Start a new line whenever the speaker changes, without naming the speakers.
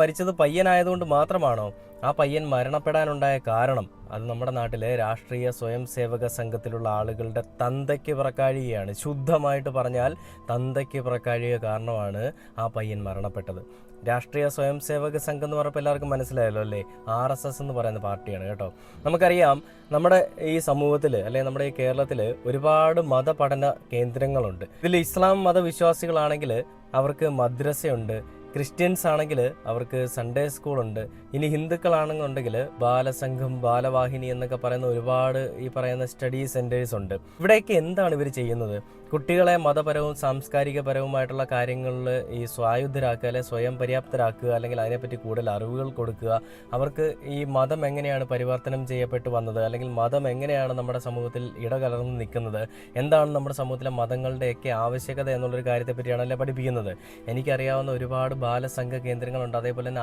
മരിച്ചത് പയ്യനായതുകൊണ്ട് മാത്രമാണോ? ആ പയ്യൻ മരണപ്പെടാനുണ്ടായ കാരണം അത് നമ്മുടെ നാട്ടിലെ രാഷ്ട്രീയ സ്വയം സേവക സംഘത്തിലുള്ള ആളുകളുടെ തന്തയ്ക്ക് പിറക്കാഴികയാണ്. ശുദ്ധമായിട്ട് പറഞ്ഞാൽ തന്തയ്ക്ക് പിറക്കാഴിക കാരണമാണ് ആ പയ്യൻ മരണപ്പെട്ടത്. രാഷ്ട്രീയ സ്വയം സേവക സംഘം എന്ന് പറഞ്ഞപ്പോൾ എല്ലാവർക്കും മനസ്സിലായല്ലോ അല്ലേ? RSS എന്ന് പറയുന്ന പാർട്ടിയാണ് കേട്ടോ. നമുക്കറിയാം നമ്മുടെ ഈ സമൂഹത്തിൽ അല്ലെങ്കിൽ നമ്മുടെ ഈ കേരളത്തിൽ ഒരുപാട് മതപഠന കേന്ദ്രങ്ങളുണ്ട്. ഇതിൽ ഇസ്ലാം മതവിശ്വാസികളാണെങ്കിൽ അവർക്ക് മദ്രസയുണ്ട്, ക്രിസ്ത്യൻസ് ആണെങ്കിൽ അവർക്ക് സൺഡേ സ്കൂളുണ്ട്, ഇനി ഹിന്ദുക്കളാണെന്നുണ്ടെങ്കിൽ ബാലസംഘം, ബാലവാഹിനി എന്നൊക്കെ പറയുന്ന ഒരുപാട് ഈ പറയുന്ന സ്റ്റഡി സെൻറ്റേഴ്സ് ഉണ്ട്. ഇവിടെയൊക്കെ എന്താണ് ഇവർ ചെയ്യുന്നത്? കുട്ടികളെ മതപരവും സാംസ്കാരികപരവുമായിട്ടുള്ള കാര്യങ്ങളിൽ ഈ സ്വായുദ്ധരാക്കുക, അല്ലെങ്കിൽ സ്വയം പര്യാപ്തരാക്കുക, അല്ലെങ്കിൽ അതിനെപ്പറ്റി കൂടുതൽ അറിവുകൾ കൊടുക്കുക. അവർക്ക് ഈ മതം എങ്ങനെയാണ് പരിവർത്തനം ചെയ്യപ്പെട്ടു വന്നത്, അല്ലെങ്കിൽ മതം എങ്ങനെയാണ് നമ്മുടെ സമൂഹത്തിൽ ഇടകലർന്ന് നിൽക്കുന്നത്, എന്താണ് നമ്മുടെ സമൂഹത്തിലെ മതങ്ങളുടെയൊക്കെ ആവശ്യകത എന്നുള്ളൊരു കാര്യത്തെപ്പറ്റിയാണല്ലേ പഠിപ്പിക്കുന്നത്. എനിക്കറിയാവുന്ന ഒരുപാട് ബാലസംഘ കേന്ദ്രങ്ങളുണ്ട്. അതേപോലെ തന്നെ